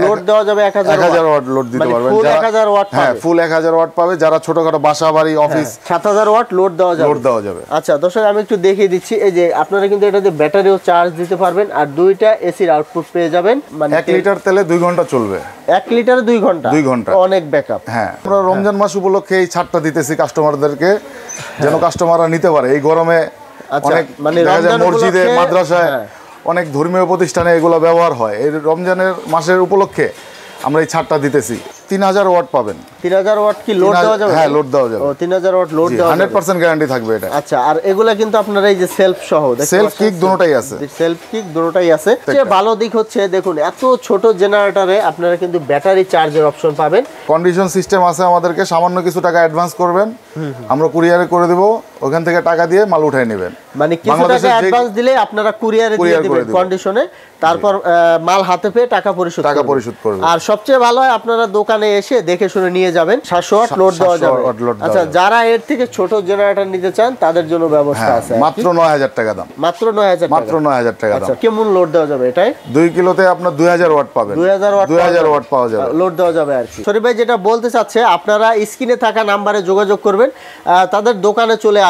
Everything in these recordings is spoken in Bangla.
লোড দেওয়া যাবে 1000 ওয়াট লোড দিতে পারবেন। ফুল 1000 ওয়াট পাবে। হ্যাঁ, ফুল 1000 ওয়াট পাবে। যারা ছোটখাটো বাসা বাড়ি অফিস 7000 ওয়াট লোড দেওয়া যাবে। আচ্ছা দর্শক, আমি একটু দেখিয়ে দিচ্ছি। এই যে আপনারা কিন্তু এটাতে ব্যাটারিও চার্জ দিতে পারবেন, আর দুইটা এসির আউটপুট পেয়ে যাবেন। মানে 1 লিটার তেলে 2 ঘন্টা চলবে। 1 লিটারে 2 ঘন্টা, অনেক ব্যাকআপ। হ্যাঁ, আমরা রমজান মাস উপলক্ষে এই ছাড়টা দিতেছি কাস্টমারদেরকে, যেন কাস্টমাররা নিতে পারে এই গরমে। অনেক মানে মসজিদে, মাদ্রাসায়, অনেক ধর্মীয় প্রতিষ্ঠানে এগুলো ব্যবহার হয়। এই রমজানের মাসের উপলক্ষে আমরা এই ছাড়টা দিতেছি। 3000 ওয়াট পাবেন। 3000 ওয়াট কি লোড দেওয়া যাবে? হ্যাঁ, লোড দেওয়া যাবে। ও 3000 ওয়াট লোড দেওয়া যাবে, 100% গ্যারান্টি থাকবে এটা। আচ্ছা, আর এগুলা কিন্তু আপনারা এই যে সেলফ সহ, সেলফ কিক দুটোটাই আছে। সেলফ কিক দুটোটাই আছে। সবচেয়ে ভালো দিক হচ্ছে দেখুন, এত ছোট জেনারেটরে আপনারা কিন্তু ব্যাটারি চার্জের অপশন পাবেন। কন্ডিশন সিস্টেম আছে আমাদেরকে। সামান্য কিছু টাকা অ্যাডভান্স করবেন, আমরা কুরিয়ারে করে দেব। ওখান থেকে টাকা দিয়ে মাল উঠায় নেবেন। মানে কিছু টাকা অ্যাডভান্স দিলে আপনারা কুরিয়ারে দিয়ে দিবেন কন্ডিশনে, তারপর মাল হাতে পেয়ে টাকা পরিশোধ করবেন। আর সবচেয়ে ভালো হয় আপনারা দোকানে এসে দেখে শুনে নিয়ে যাবেন। 700 ওয়াট লোড দেওয়া যাবে। আচ্ছা, যারা এর থেকে ছোট জেনারেটর নিতে চান তাদের জন্য ব্যবস্থা আছে। মাত্র 9000 টাকা দাম। মাত্র 9000 টাকা। আচ্ছা, কেমন লোড দেওয়া যাবে এটাই? 2 কিলোতে আপনার 2000 ওয়াট পাবেন। 2000 ওয়াট পাওয়া যাবে, লোড দেওয়া যাবে আর কি। শরীফ ভাই যেটা বলতে চাচ্ছে, আপনারা স্ক্রিনে থাকা নাম্বারে যোগাযোগ করবেন, তাদের দোকানে চলে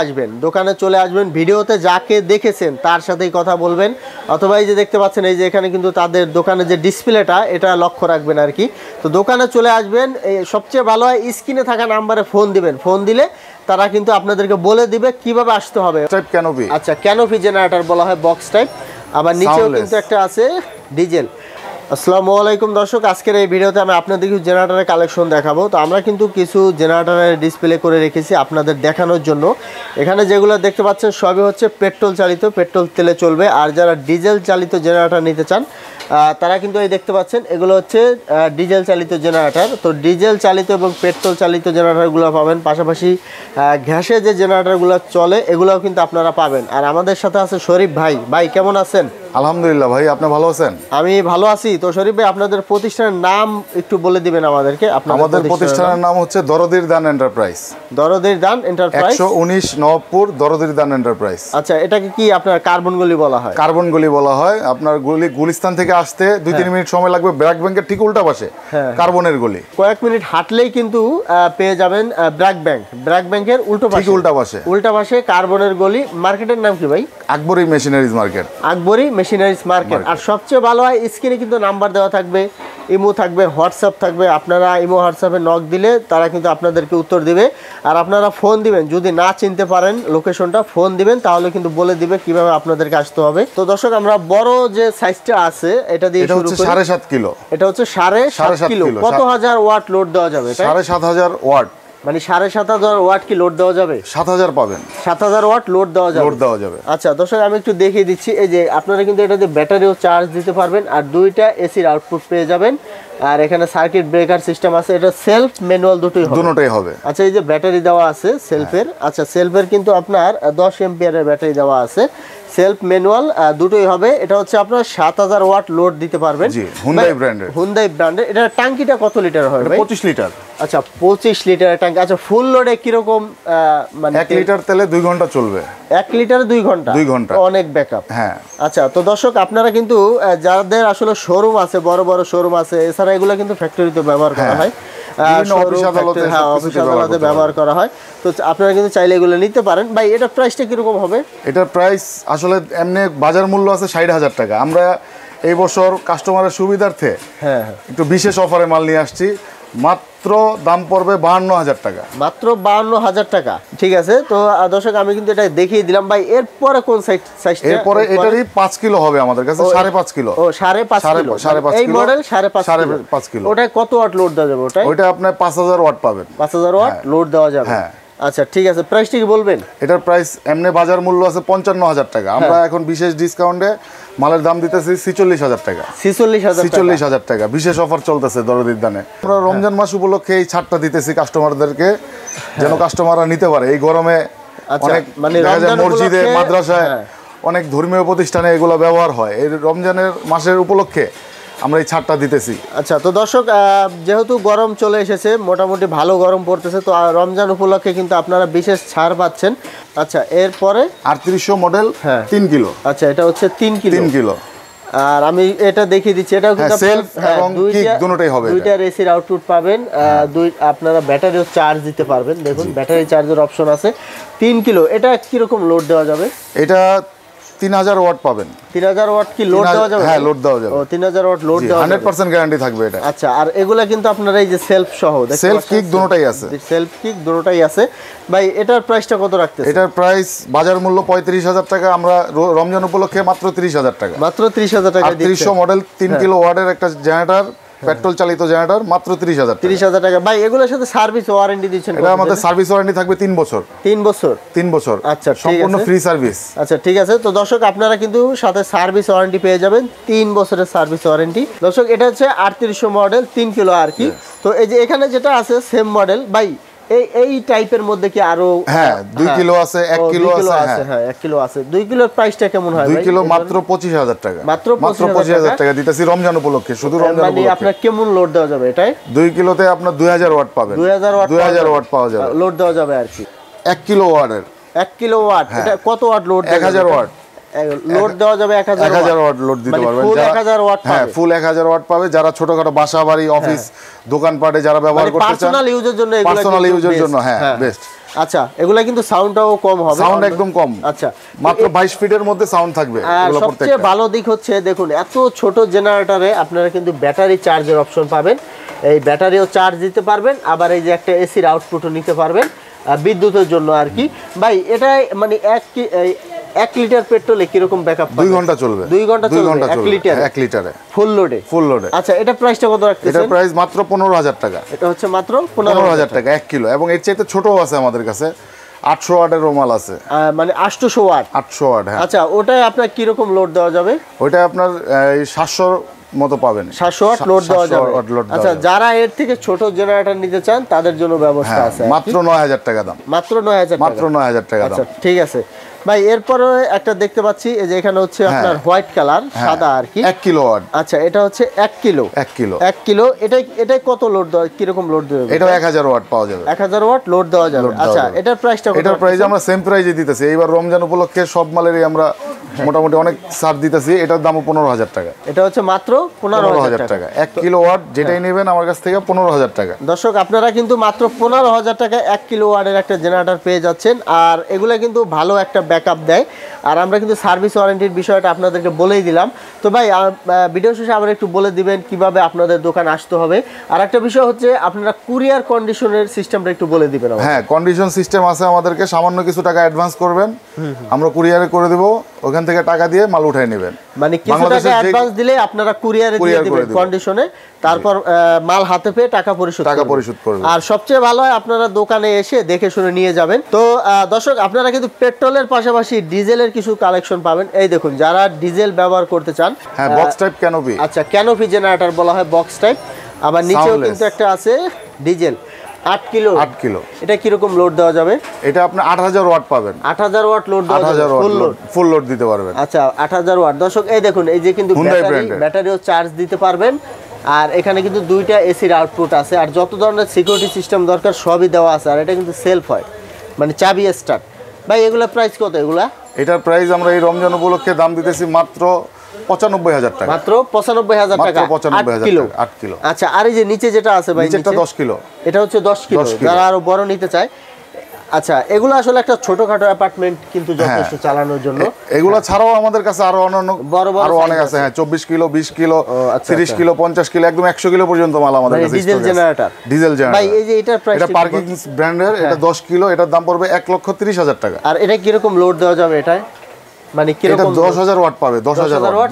আসবেন। ভিডিওতে যাকে দেখেছেন তার সাথেই কথা বলবেন, অথবা এই যে দেখতে পাচ্ছেন, এই যে এখানে কিন্তু তাদের দোকানে যে ডিসপ্লেটা, এটা লক্ষ্য রাখবেন আর কি। তো দোকানে চলে আসবেন। সবচেয়ে ভালো হয় স্ক্রিনে থাকা নাম্বারে ফোন দিবেন। ফোন দিলে তারা কিন্তু আপনাদেরকে বলে দিবে কিভাবে আসতে হবে। ক্যানোপি। আচ্ছা, ক্যানোপি জেনারেটর বলা হয়, বক্স টাইপ। আবার নিচেও কিন্তু একটা আছে ডিজেল। আসসালামু আলাইকুম দর্শক, আজকের এই ভিডিওতে আমি আপনাদেরকে জেনারেটরের কালেকশন দেখাবো। তো আমরা কিন্তু কিছু জেনারেটরের ডিসপ্লে করে রেখেছি আপনাদের দেখানোর জন্য। এখানে যেগুলো দেখতে পাচ্ছেন সবই হচ্ছে পেট্রোল চালিত, পেট্রোল তেলে চলবে। আর যারা ডিজেল চালিত জেনারেটর নিতে চান তারা কিন্তু এই দেখতে পাচ্ছেন, এগুলো হচ্ছে ডিজেল চালিত জেনারেটর। তো ডিজেল চালিত এবং পেট্রোল চালিত জেনারেটরগুলো পাবেন, পাশাপাশি গ্যাসে যে জেনারেটরগুলো চলে এগুলোও কিন্তু আপনারা পাবেন। আর আমাদের সাথে আছে শরীফ ভাই। ভাই কেমন আছেন? আলহামদুলিল্লাহ ভাই, আপনি ভালো আছেন? আমি ভালো আছি। তো শরীফ ভাই, আপনাদের প্রতিষ্ঠানের নাম একটু বলে দিবেন আমাদেরকে। আমাদের প্রতিষ্ঠানের নাম হচ্ছে দরদির দান এন্টারপ্রাইজ। দরদির দান এন্টারপ্রাইজ, 119 নবপুর, দরদির দান এন্টারপ্রাইজ। আচ্ছা, এটাকে কি আপনার কার্বন গলি বলা হয়? কার্বন গলি বলা হয়। আপনার গুলিস্তান থেকে আসতে 2-3 মিনিট সময় লাগবে। ব্র্যাক ব্যাংকের ঠিক উল্টা পাশে কার্বনের গলি। কয়েক মিনিট হাঁটলেই কিন্তু পেয়ে যাবেন ব্র্যাক ব্যাংকের উল্টা পাশে কার্বনের গলি। মার্কেটের নাম কি ভাই? Akbari machineries market. Akbari machineries market. আর সবচেয়ে ভালো হয় স্ক্রিনে কিন্তু নাম্বার দেওয়া থাকবে, ইমো থাকবে, হোয়াটসঅ্যাপ থাকবে। আপনারা ইমো হোয়াটসঅ্যাপে নক দিলে তারা কিন্তু আপনাদেরকে উত্তর দিবে। আর আপনারা ফোন দিবেন, যদি না চিনতে পারেন লোকেশনটা, ফোন দিবেন, তাহলে কিন্তু বলে দিবে কিভাবে আপনাদেরকে আসতে হবে। তো দর্শক, আমরা বড় যে সাইজটা আছে এটা দিয়ে শুরু করি। 7.5 কিলো। এটা হচ্ছে 7.5 কিলো। কত হাজার ওয়াট লোড দেওয়া যাবে? 7,500 ওয়াট। মানে 7,500 ওয়াট কি লোড দেওয়া যাবে? 7,000 পাবেন। 7,000 ওয়াট লোড দেওয়া যাবে। আচ্ছা দর্শক, আমি একটু দেখিয়ে দিচ্ছি। এই যে আপনারা কিন্তু এটাতে ব্যাটারিও চার্জ দিতে পারবেন, আর দুইটা এসির আউটপুট পেয়ে যাবেন। আর এখানে সার্কিট ব্রেকার সিস্টেম আছে। এটা সেলফ ম্যানুয়াল দুটোই হবে। আচ্ছা, এই যে ব্যাটারি দেওয়া আছে সেলফের। আচ্ছা, সেলফের কিন্তু আপনার 10 এম্পিয়ারের ব্যাটারি দেওয়া আছে। সেলফ ম্যানুয়াল দুটোই হবে। এটা হচ্ছে আপনার 7,000 ওয়াট লোড দিতে পারবেন। জি, হুন্ডাই ব্র্যান্ডের। এটা ট্যাঙ্কিটা কত লিটার হয় ভাই? 25 লিটার। আচ্ছা, 25 লিটারের ট্যাঙ্কি। আচ্ছা, ফুল লোডে কি রকম? মানে 1 লিটার তেলে 2 ঘন্টা চলবে। 1 লিটারে 2 ঘন্টা, অনেক ব্যাকআপ। হ্যাঁ। আচ্ছা, তো দর্শক, আপনারা কিন্তু যাদের আসলে শোরুম আছে, বড় বড় শোরুম আছে, এছাড়া এগুলো কিন্তু ফ্যাক্টরিতে ব্যবহার করা হয়, অফিস আদালতে ব্যবহার করা হয়। তো আপনারা কিন্তু চাইলে এগুলো নিতে পারেন। ভাই, এটার প্রাইসটা কিরকম হবে? এটার প্রাইস আসলে এমনি বাজার মূল্য আছে 60,000 টাকা। আমরা এই বছর কাস্টমারের সুবিধার্থে একটু বিশেষ অফারে মাল নিয়ে আসছি। মাত্র দাম পড়বে 52,000 টাকা। মাত্র 52,000 টাকা। ঠিক আছে। তো দর্শক, আমি কিন্তু এটা দেখিয়ে দিলাম। ভাই, এরপরে কোন সাইজটা? এরপরে এটারই 5 কিলো হবে আমাদের কাছে। 5.5 কিলো। ও, 5.5 এই মডেল 5.5 কিলো। ওটা কত ওয়াট লোড দেওয়া যাবে? ওটা আপনার 5,000 ওয়াট পাবেন। 5,000 ওয়াট লোড দেওয়া যাবে। হ্যাঁ। আচ্ছা, ঠিক আছে। প্রাইসটা কি বলবেন? এটার প্রাইস এমনি বাজার মূল্য আছে 55,000 টাকা। আমরা এখন বিশেষ ডিসকাউন্টে মালের দাম দিতেছি 46,000 টাকা। 46,000 টাকা বিশেষ অফার চলতেছে দরদির দানে। আমরা রমজান মাস উপলক্ষে এই ছাড়টা দিতেছি কাস্টমারদেরকে, যেন কাস্টমাররা নিতে পারে এই গরমে। অনেক মানে মসজিদে, মাদ্রাসায়, অনেক ধর্মীয় প্রতিষ্ঠানে এগুলো ব্যবহার হয়। এই রমজানের মাসের উপলক্ষে আমরা এই ছাড়টা দিতেছি। আচ্ছা, তো দর্শক, যেহেতু গরম চলে এসেছে, মোটামুটি ভালো গরম পড়তেছে, তো রমজান উপলক্ষে কিন্তু আপনারা বিশেষ ছাড় পাচ্ছেন। আচ্ছা, এরপরে 3800 মডেল 3 কিলো। আচ্ছা, এটা হচ্ছে 3 কিলো। আর আমি এটা দেখিয়ে দিচ্ছি, এটাও কিন্তু সেলফ এবং কিক দুটোই হবে, দুইটা এসির আউটপুট পাবেন, আপনারা ব্যাটারিও চার্জ দিতে পারবেন। দেখুন ব্যাটারি চার্জের অপশন আছে। 3 কিলো, এটা কি রকম লোড দেওয়া যাবে? এটা 3000 ওয়াট পাবেন। 3000 ওয়াট কি লোড দেওয়া যাবে? হ্যাঁ, লোড দেওয়া যাবে। ও 3000 ওয়াট লোড দেওয়া যাবে, 100% গ্যারান্টি থাকবে এটা। আচ্ছা, আর এগুলা কিন্তু আপনারা এই যে সেলফ সহ দেখতে সেলফ কিক দুটোই আছে, সেলফ কিক দুটোই আছে। ভাই এটার প্রাইসটা কত রাখতেছেন? এটার প্রাইস বাজার মূল্য 35000 টাকা, আমরা রমজান উপলক্ষে মাত্র 30000 টাকা, মাত্র 30000 টাকা দিচ্ছি। 300 মডেল 3 কিলো ওয়াটের একটা জেনারেটর, পেট্রোল চালিত জেনারেটর, মাত্র 30000 টাকা। 30000 টাকা। ভাই এগুলোর সাথে সার্ভিস ওয়ারেন্টি দিচ্ছেন? এটা আমাদের সার্ভিস ওয়ারেন্টি থাকবে 3 বছর। 3 বছর? 3 বছর, আচ্ছা, সম্পূর্ণ ফ্রি সার্ভিস। আচ্ছা ঠিক আছে। তো দর্শক আপনারা কিন্তু সাথে সার্ভিস ওয়ারেন্টি পেয়ে যাবেন, 3 বছরের সার্ভিস ওয়ারেন্টি। দর্শক এটা হচ্ছে 3800 মডেল 3 কিলো আর কি। তো এই যে এখানে যেটা আছে সেম মডেল, ভাই এই টাইপের মধ্যে কি আরো? হ্যাঁ, 2 কিলো আছে, 1 কিলো আছে। হ্যাঁ 1 কিলো আছে। 2 কিলোর প্রাইসটা কেমন হয় ভাই? 2 কিলো মাত্র 25000 টাকা, মাত্র 25000 টাকা দিতেছি রমজান উপলক্ষে, শুধু রমজান মানে উপলক্ষে। আপনার কেমন লোড দেওয়া যাবে এটাই? 2 কিলোতে আপনার 2000 ওয়াট পাবেন। 2000 ওয়াট পাওয়া যাবে, লোড দেওয়া যাবে আর কি। 1 কিলো ওয়াটের। 1 কিলো ওয়াট, এটা কত ওয়াট লোড? 1000 ওয়াট লোড দেওয়া যাবে। 1000 ওয়াট লোড দিতে পারবেন। ফুল 1000 ওয়াট পাবে। হ্যাঁ, ফুল 1000 ওয়াট পাবে যারা ছোটখাটো বাসা বাড়ি অফিস দোকানপাটে যারা ব্যবহার করতে চান, পার্সোনাল ইউজের জন্য, এগুলো পার্সোনাল ইউজের জন্য হ্যাঁ বেস্ট। আচ্ছা, এগুলা কিন্তু সাউন্ডটাও কম হবে, সাউন্ড একদম কম। আচ্ছা, মাত্র 22 ফিটের মধ্যে সাউন্ড থাকবে এগুলো প্রত্যেকটা। সবচেয়ে ভালো দিক হচ্ছে দেখুন এত ছোট জেনারেটরে আপনারা কিন্তু ব্যাটারি চার্জের অপশন পাবেন। এই ব্যাটারিও চার্জ দিতে পারবেন, আবার এই যে একটা এসির আউটপুটও নিতে পারবেন বিদ্যুতের জন্য আর কি। ভাই এটা মানে 1 লিটার পেট্রোলে কি রকম ব্যাকআপ? 2 ঘন্টা চলবে। 2 ঘন্টা চলবে 1 লিটারে ফুল লোডে? ফুল লোডে। আচ্ছা, এটা প্রাইসটা কত রাখতেছেন? এটা প্রাইস মাত্র 15000 টাকা। এটা হচ্ছে মাত্র 15000 টাকা 1 কিলো, এবং এর চাইতে ছোটও আছে আমাদের কাছে, 800 ওয়াটের রোমাল আছে, মানে 800 ওয়াট। 800 ওয়াট, হ্যাঁ। আচ্ছা, ওটাই আপনার কি রকম লোড দেওয়া যাবে? ওটা আপনার 700 মতো পাবেন, 700 ওয়াট লোড দেওয়া যাবে। আচ্ছা, যারা এর থেকে ছোট জেনারেটর নিতে চান তাদের জন্য ব্যবস্থা আছে। মাত্র 9000 টাকা দাম, মাত্র 9000 টাকা, মাত্র 9000 টাকা দাম। আচ্ছা ঠিক আছে ভাই। এরপরে একটা দেখতে পাচ্ছি, এই যে এখানে হচ্ছে আপনার হোয়াইট কালার, সাদা আর কি, 1 কিলো ওয়াট। আচ্ছা, এটা হচ্ছে 1 কিলো। 1 কিলো এটাই কত লোড দেওয়া, কি রকম লোড দেবে? এটা 1000 ওয়াট পাওয়া যাবে, 1000 ওয়াট লোড দেওয়া যাবে। আচ্ছা, এটার প্রাইসটা কত? এটার প্রাইস আমরা সেম প্রাইসে দিতেছি। এইবার রমজান উপলক্ষে সব মালেরই আমরা মোটামুটি অনেক ছাড় দিতেছি। এটার দামও 15000 টাকা। এটা হচ্ছে মাত্র 15000 টাকা। 1 কিলো ওয়াট যেটাই নেবেন আমার কাছ থেকে 15000 টাকা। দর্শক আপনারা কিন্তু মাত্র 15000 টাকা 1 কিলো ওয়াটের একটা জেনারেটর পেয়ে যাচ্ছেন। আর এগুলা কিন্তু ভালো একটা ব্যাকআপ দেয়। আর আমরা কিন্তু সার্ভিস ওয়ারেন্টির বিষয়টা আপনাদেরকে বলেই দিলাম। তো ভাই ভিডিও শেষে আবার একটু বলে দিবেন কিভাবে আপনাদের দোকান আসতে হবে। আর একটা বিষয় হচ্ছে আপনারা কুরিয়ার কন্ডিশনের সিস্টেমটা একটু বলে দিবেন। হ্যাঁ, কন্ডিশন সিস্টেম আছে আমাদেরকে, সামান্য কিছু টাকা অ্যাডভান্স করবেন, আমরা কুরিয়ারে করে দেব, ওখান থেকে টাকা দিয়ে মাল উঠাই নেবেন। মানে কিছু টাকা অ্যাডভান্স দিলে আপনারা কুরিয়ারে দিয়ে দিবেন কন্ডিশনে, তারপর মাল হাতে পেয়ে টাকা পরিশোধ করবেন। আর সবচেয়ে ভালো হয় আপনারা দোকানে এসে দেখে শুনে নিয়ে যাবেন। তো দর্শক আপনারা কিন্তু পেট্রোলের পাশাপাশি ডিজেলের কিছু কালেকশন পাবেন। এই দেখুন, যারা ডিজেল ব্যবহার করতে চান, হ্যাঁ, বক্স টাইপ ক্যানোপি। আচ্ছা, ক্যানোপি জেনারেটর বলা হয় বক্স টাইপ। আবার নিচেও কিন্তু একটা আছে ডিজেল 8 কিলো। এটা কি রকম লোড দেওয়া যাবে? এটা আপনি 8000 ওয়াট পাবেন। 8000 ওয়াট লোড দেওয়া যাবে, ফুল লোড দিতে পারবেন। আচ্ছা, 8000 ওয়াট। দর্শক এই দেখুন, এই যে কিন্তু ব্যাটারিও চার্জ দিতে পারবেন। আর এখানে কিন্তু 2টা এসির আউটপুট আছে, আর যত ধরনের সিকিউরিটি সিস্টেম দরকার সবই দেওয়া আছে। আর এটা কিন্তু সেলফ হয়, মানে চাবি স্টার্ট। ভাই এগুলা প্রাইস কত? এগুলা এটার প্রাইস আমরা এই রমজান উপলক্ষে দাম দিতেছি মাত্র 95000 টাকা। মাত্র 95000 টাকা 8 কিলো। আচ্ছা, আর এই যে নিচে যেটা আছে ভাই, নিচেটা 10 কিলো। এটা হচ্ছে 10 কিলো, যারা আরো বড় নিতে চায়। আচ্ছা, এগুলো আসলে একটা ছোটখাটো অ্যাপার্টমেন্ট কিন্তু যথেষ্ট চালানোর জন্য। এগুলো ছাড়াও আমাদের কাছে আরো অন্যান্য আরো অনেক আছে। হ্যাঁ, 24 কিলো, 20 কিলো, 30 কিলো, 50 কিলো, একদম 100 কিলো পর্যন্ত মাল আমাদের কাছে। Diesel generator. ভাই এই যে এটার প্রাইস, এটা পার্কিং ব্র্যান্ডের, এটা 10 কিলো, এটার দাম পড়বে 1,30,000 টাকা। আর এটা কি রকম লোড দেওয়া যাবে? এটা মানে কি রকম? 10000 ওয়াট পাবে, 10000 ওয়াট।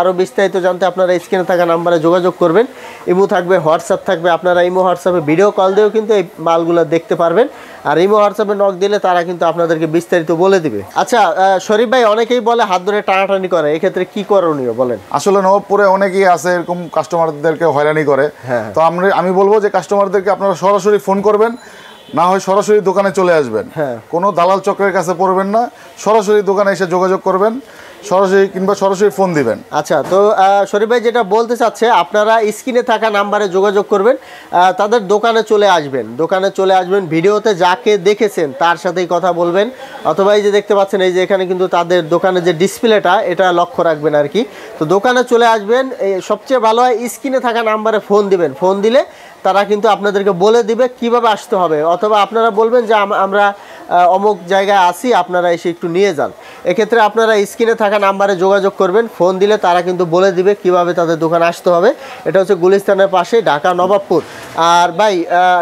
আরো বিস্তারিত জানতে আপনারা স্ক্রিনে থাকা নম্বরে যোগাযোগ করবেন। ইমো থাকবে, হোয়াটসঅ্যাপ থাকবে, আপনারা ইমো হোয়াটসঅ্যাপে ভিডিও কল দিয়েও কিন্তু এই মালগুলো দেখতে পারবেন। আর ইমো হোয়াটসঅ্যাপে নক দিলে তারা কিন্তু আপনাদেরকে বিস্তারিত বলে দিবে। আচ্ছা শরীফ ভাই, অনেকেই বলে হাত ধরে টানাটানি করে, এই ক্ষেত্রে কি করণীয় বলেন? আসলে নবপুরে অনেকেই আছে এরকম কাস্টমারদেরকে হয়রানি করে। তো আমি বলবো যে কাস্টমারদেরকে আপনারা সরাসরি ফোন করবেন, না হয় সরাসরি দোকানে চলে আসবেন। কোনো দালাল চক্রের কাছে পড়বেন না, সরাসরি দোকানে এসে যোগাযোগ করবেন। সরাসরি কিংবা সরাসরি ফোন দিবেন। আচ্ছা, তো শরীফ ভাই যেটা বলতে চাচ্ছে, আপনারা স্ক্রিনে থাকা নাম্বারে যোগাযোগ করবেন, তাদের দোকানে চলে আসবেন, ভিডিওতে যাকে দেখেছেন তার সাথেই কথা বলবেন, অথবা এই যে দেখতে পাচ্ছেন এই যে এখানে কিন্তু তাদের দোকানের যে ডিসপ্লেটা এটা লক্ষ্য রাখবেন আর কি। তো দোকানে চলে আসবেন, সবচেয়ে ভালো হয় স্ক্রিনে থাকা নাম্বারে ফোন দিবেন, ফোন দিলে তারা কিন্তু আপনাদেরকে বলে দিবে কিভাবে আসতে হবে, অথবা আপনারা বলবেন যে আমরা অমুক জায়গায় আসি, আপনারা এসে একটু নিয়ে যান। এক্ষেত্রে আপনারা স্ক্রিনে থাকা নাম্বারে যোগাযোগ করবেন, ফোন দিলে তারা কিন্তু বলে দিবে কিভাবে তাদের দোকানে আসতে হবে। এটা হচ্ছে গুলিস্তানের পাশে, ঢাকা নবাবপুর। আর ভাই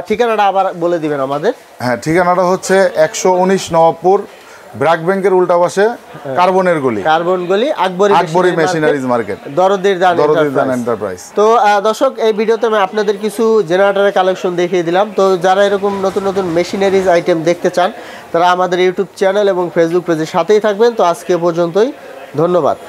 ঠিকানাটা আবার বলে দিবেন আমাদের। হ্যাঁ, ঠিকানাটা হচ্ছে 119 নবাবপুর, ব্র্যাক ব্যাংকের উল্টা পাশে, কার্বন গলি, আকবরী মেশিনারিজ মার্কেট, দরদির দান এন্টারপ্রাইজ। তো দর্শক, এই ভিডিওতে আমি আপনাদের কিছু জেনারেটরের কালেকশন দেখিয়ে দিলাম। তো যারা এরকম নতুন নতুন মেশিনারিজ আইটেম দেখতে চান তারা আমাদের ইউটিউব চ্যানেল এবং ফেসবুক পেজের সাথেই থাকবেন। তো আজকে পর্যন্তই, ধন্যবাদ।